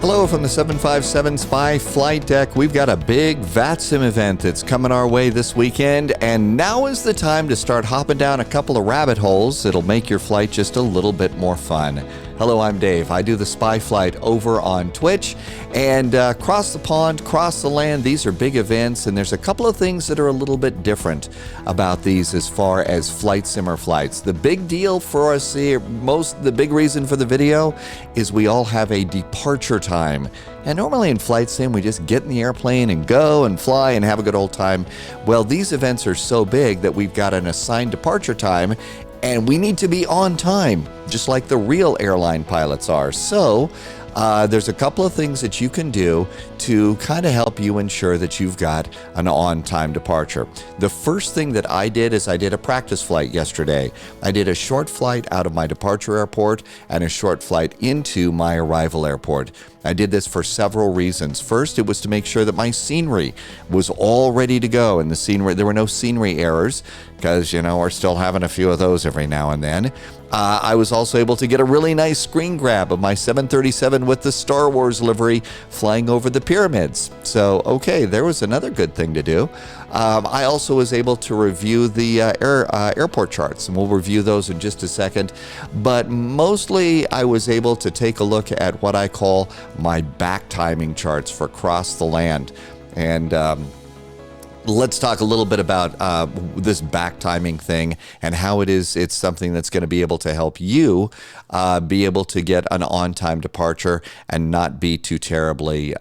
Hello from the 757 Spy Flight Deck. We've got a big VATSIM event that's coming our way this weekend, and now is the time to start hopping down a couple of rabbit holes. It'll make your flight just a little bit more fun. Hello, I'm Dave. I do the Spy Flight over on Twitch, and across the pond, across the land, these are big events, and there's a couple of things that are a little bit different about these as far as flight simmer flights. The big deal for us here, the big reason for the video is we all have a departure time. And normally in flight sim, we just get in the airplane and go and fly and have a good old time. Well, these events are so big that we've got an assigned departure time, and we need to be on time, just like the real airline pilots are. So there's a couple of things that you can do to kind of help you ensure that you've got an on-time departure. The first thing that I did is I did a practice flight yesterday. I did a short flight out of my departure airport and a short flight into my arrival airport. I did this for several reasons. First, it was to make sure that my scenery was all ready to go, and there were no scenery errors, because, we're still having a few of those every now and then. I was also able to get a really nice screen grab of my 737 with the Star Wars livery flying over the pyramids. So, okay, there was another good thing to do. I also was able to review the airport charts, and we'll review those in just a second. But mostly, I was able to take a look at what I call my back timing charts for across the land. And let's talk a little bit about this back timing thing and how it's something that's going to be able to help you be able to get an on-time departure and not be too terribly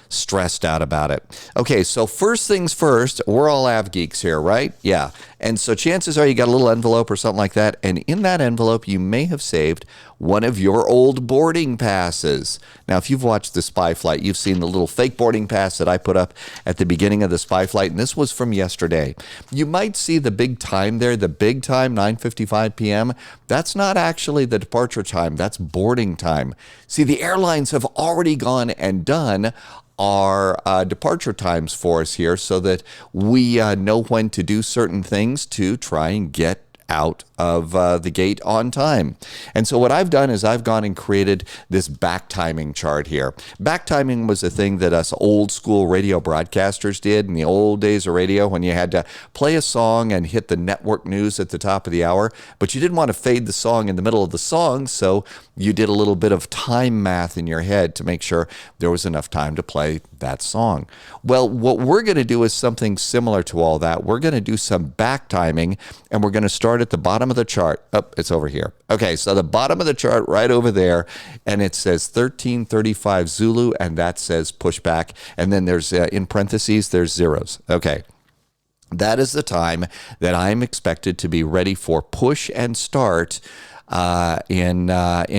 stressed out about it. Okay, so first things first, we're all av geeks here, right? Yeah. And so chances are you got a little envelope or something like that, and in that envelope you may have saved one of your old boarding passes. Now, if you've watched the Spy Flight, you've seen the little fake boarding pass that I put up at the beginning of the Spy Flight, and this was from yesterday. You might see the big time there, the big time, 9:55 p.m. That's not actually the departure time, that's boarding time. See, the airlines have already gone and done our departure times for us here so that we know when to do certain things to try and get out of the gate on time. And so what I've done is I've gone and created this back timing chart here. Back timing was a thing that us old school radio broadcasters did in the old days of radio, when you had to play a song and hit the network news at the top of the hour, but you didn't want to fade the song in the middle of the song, so you did a little bit of time math in your head to make sure there was enough time to play that song. Well, what we're going to do is something similar to all that. We're going to do some back timing, and we're going to start at the bottom of the chart. Oh, it's over here. Okay, so the bottom of the chart right over there, and it says 1335 Zulu, and that says pushback, and then there's, in parentheses, there's zeros. Okay. That is the time that I'm expected to be ready for push and start in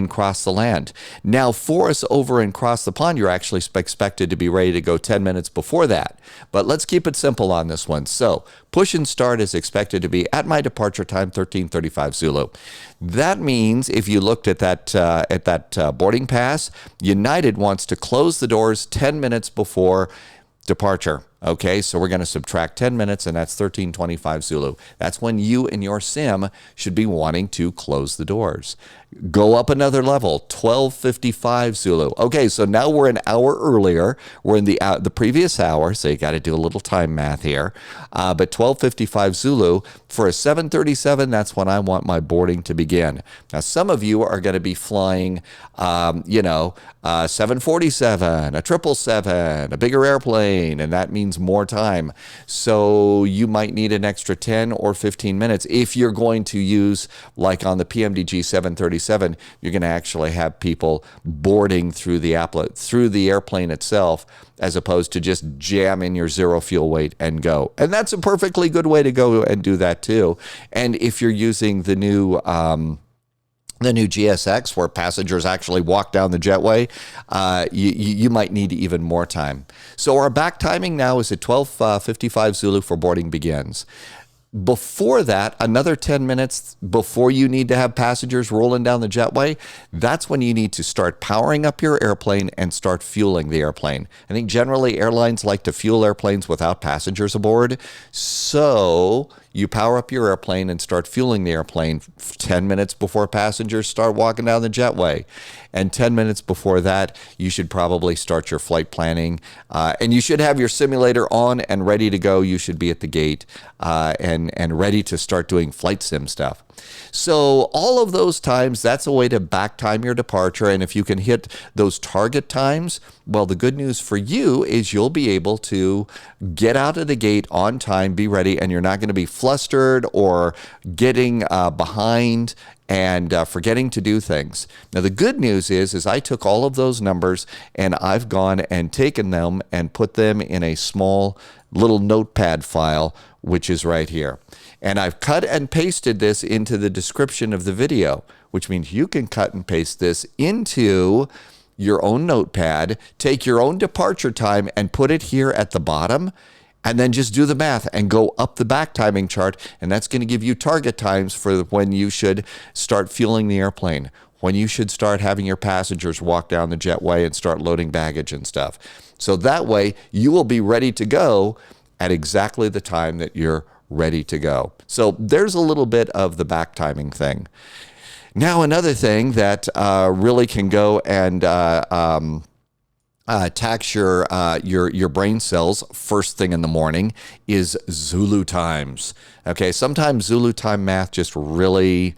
Cross the Land. Now, for us over in Cross the Pond, you're actually expected to be ready to go 10 minutes before that. But let's keep it simple on this one. So, push and start is expected to be at my departure time, 1335 Zulu. That means if you looked at that boarding pass, United wants to close the doors 10 minutes before departure. Okay, so we're going to subtract 10 minutes, and that's 1325 Zulu. That's when you in your sim should be wanting to close the doors. Go up another level, 1255 Zulu. Okay, so now we're an hour earlier. We're in the previous hour, so you got to do a little time math here. But 1255 Zulu, for a 737, that's when I want my boarding to begin. Now, some of you are going to be flying, 747, a 777, a bigger airplane, and that means more time. So you might need an extra 10 or 15 minutes. If you're going to use, like on the PMDG 737, you're going to actually have people boarding through the airplane itself, as opposed to just jam in your zero fuel weight and go. And that's a perfectly good way to go and do that too. And if you're using the new GSX, where passengers actually walk down the jetway, you might need even more time. So our back timing now is at 12:55 Zulu for boarding begins. Before that, another 10 minutes before you need to have passengers rolling down the jetway, that's when you need to start powering up your airplane and start fueling the airplane. I think generally airlines like to fuel airplanes without passengers aboard. So you power up your airplane and start fueling the airplane 10 minutes before passengers start walking down the jetway. And 10 minutes before that, you should probably start your flight planning. And you should have your simulator on and ready to go. You should be at the gate and ready to start doing flight sim stuff. So all of those times, that's a way to back time your departure. And if you can hit those target times, well, the good news for you is you'll be able to get out of the gate on time, be ready, and you're not going to be flustered or getting behind and forgetting to do things. Now, the good news is I took all of those numbers and I've gone and taken them and put them in a small little notepad file, which is right here. And I've cut and pasted this into the description of the video, which means you can cut and paste this into your own notepad, take your own departure time and put it here at the bottom, and then just do the math and go up the back timing chart. And that's going to give you target times for when you should start fueling the airplane, when you should start having your passengers walk down the jetway and start loading baggage and stuff. So that way you will be ready to go at exactly the time that you're ready to go. So there's a little bit of the back timing thing. Now, another thing that really can go and tax your brain cells first thing in the morning is Zulu times. Okay, sometimes Zulu time math just really,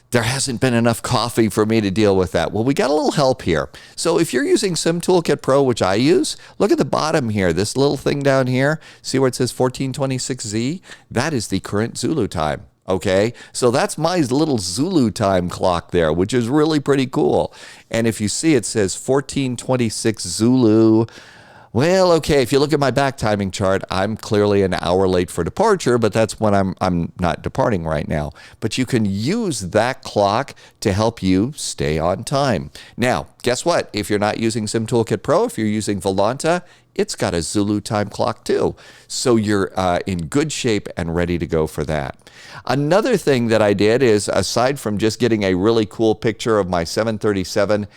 there hasn't been enough coffee for me to deal with that. Well, we got a little help here. So if you're using Sim Toolkit Pro, which I use, look at the bottom here, this little thing down here. See where it says 1426Z? That is the current Zulu time. Okay, so that's my little Zulu time clock there, which is really pretty cool. And if you see, it says 1426 Zulu. Well, okay, if you look at my back timing chart, I'm clearly an hour late for departure, but that's when I'm not departing right now. But you can use that clock to help you stay on time. Now, guess what? If you're not using Sim Toolkit Pro, if you're using Volanta, it's got a Zulu time clock too. So you're in good shape and ready to go for that. Another thing that I did is, aside from just getting a really cool picture of my 737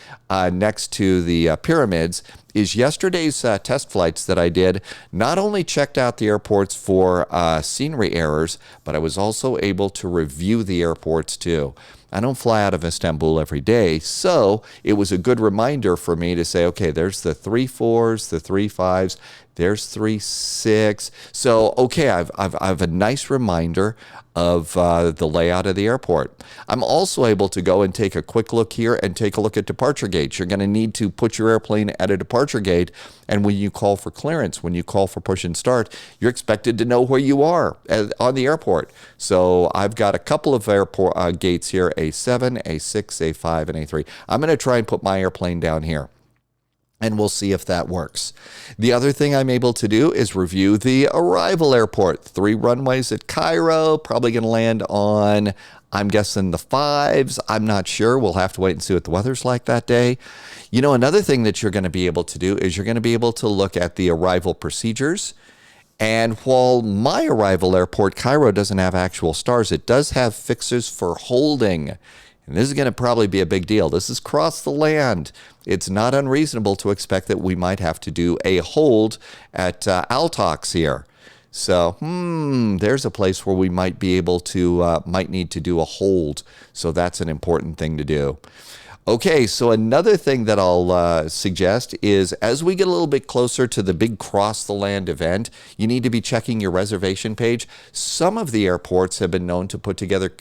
next to the pyramids, is yesterday's test flights that I did not only checked out the airports for scenery errors, but I was also able to review the airports too. I don't fly out of Istanbul every day, so it was a good reminder for me to say, okay, there's the 3-4s, the 3-5s, there's 3-6. So, okay, I've a nice reminder of the layout of the airport. I'm also able to go and take a quick look here and take a look at departure gates. You're going to need to put your airplane at a departure gate, and when you call for clearance, when you call for push and start, you're expected to know where you are on the airport. So I've got a couple of airport gates here, A7, A6, A5, and A3. I'm going to try and put my airplane down here, and we'll see if that works. The other thing I'm able to do is review the arrival airport. 3 runways at Cairo, probably going to land on, I'm guessing, the 5s. I'm not sure. We'll have to wait and see what the weather's like that day. You know, another thing that you're going to be able to do is you're going to be able to look at the arrival procedures. And while my arrival airport, Cairo, doesn't have actual stars, it does have fixes for holding. And this is going to probably be a big deal. This is cross the land. It's not unreasonable to expect that we might have to do a hold at Altox here. So, there's a place where we might be able to, might need to do a hold. So that's an important thing to do. Okay, so another thing that I'll suggest is, as we get a little bit closer to the big cross the land event, you need to be checking your reservation page. Some of the airports have been known to put together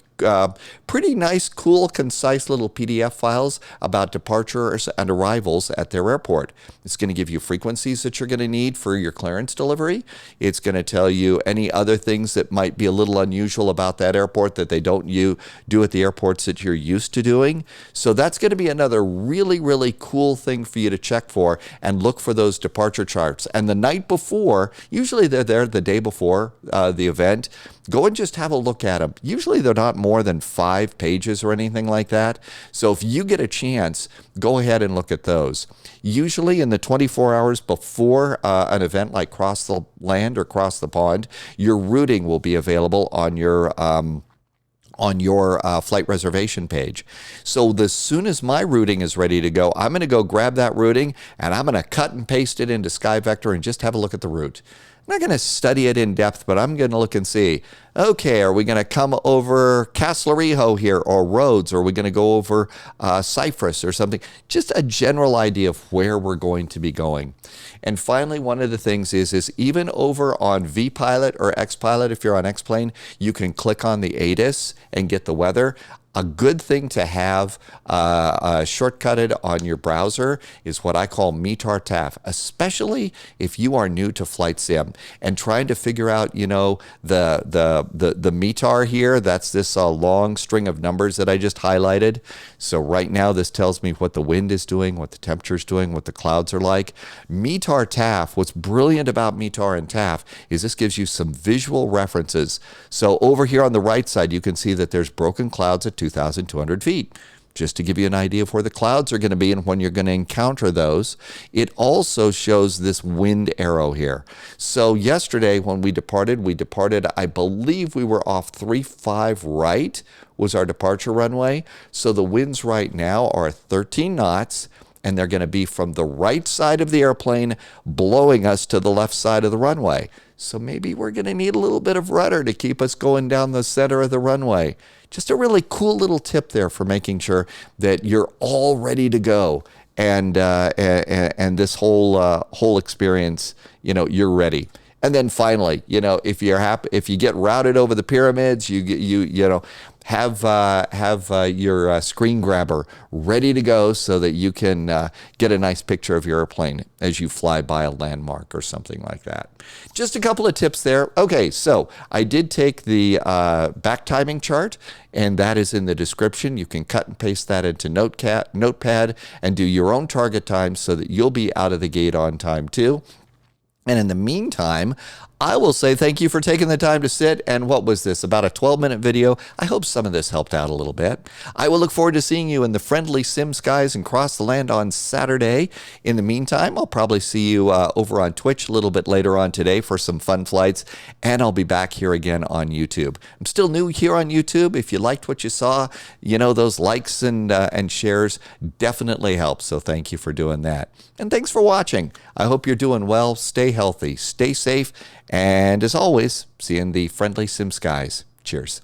pretty nice, cool, concise little PDF files about departures and arrivals at their airport. It's going to give you frequencies that you're going to need for your clearance delivery. It's going to tell you any other things that might be a little unusual about that airport that they don't do at the airports that you're used to doing. So that's going to be another really, really cool thing for you to check for and look for those departure charts. And the night before, usually they're there the day before the event, go and just have a look at them. Usually they're not more than 5 pages or anything like that. So if you get a chance, go ahead and look at those. Usually in the 24 hours before an event like Cross the Land or Cross the Pond, your routing will be available on your flight reservation page. So as soon as my routing is ready to go, I'm going to go grab that routing and I'm going to cut and paste it into SkyVector and just have a look at the route. I'm not going to study it in depth, but I'm going to look and see, okay, are we going to come over Castlerejo here or Rhodes, or are we going to go over Cyprus or something? Just a general idea of where we're going to be going. And finally, one of the things is even over on vPilot or XPilot, if you're on X-Plane, you can click on the ATIS and get the weather. A good thing to have shortcutted on your browser is what I call METAR TAF, especially if you are new to flight sim and trying to figure out, you know, the METAR here. That's this long string of numbers that I just highlighted. So right now, this tells me what the wind is doing, what the temperature is doing, what the clouds are like. METAR TAF, what's brilliant about METAR and TAF is this gives you some visual references. So over here on the right side, you can see that there's broken clouds at 2,200 feet. Just to give you an idea of where the clouds are going to be and when you're going to encounter those. It also shows this wind arrow here. So yesterday when we departed, I believe we were off 35 right was our departure runway. So the winds right now are 13 knots, and they're going to be from the right side of the airplane blowing us to the left side of the runway. So maybe we're going to need a little bit of rudder to keep us going down the center of the runway. Just a really cool little tip there for making sure that you're all ready to go, and this whole experience, you know, you're ready. And then finally, you know, if you get routed over the pyramids, you know, have your screen grabber ready to go so that you can get a nice picture of your airplane as you fly by a landmark or something like that. Just a couple of tips there. Okay, so I did take the back timing chart, and that is in the description. You can cut and paste that into Notepad and do your own target time so that you'll be out of the gate on time too. And in the meantime, I will say thank you for taking the time to sit. And what was this? About a 12-minute video. I hope some of this helped out a little bit. I will look forward to seeing you in the friendly sim skies and cross the land on Saturday. In the meantime, I'll probably see you over on Twitch a little bit later on today for some fun flights. And I'll be back here again on YouTube. I'm still new here on YouTube. If you liked what you saw, you know, those likes and shares definitely help. So thank you for doing that. And thanks for watching. I hope you're doing well. Stay healthy, stay safe, and as always, see you in the friendly sim skies. Cheers.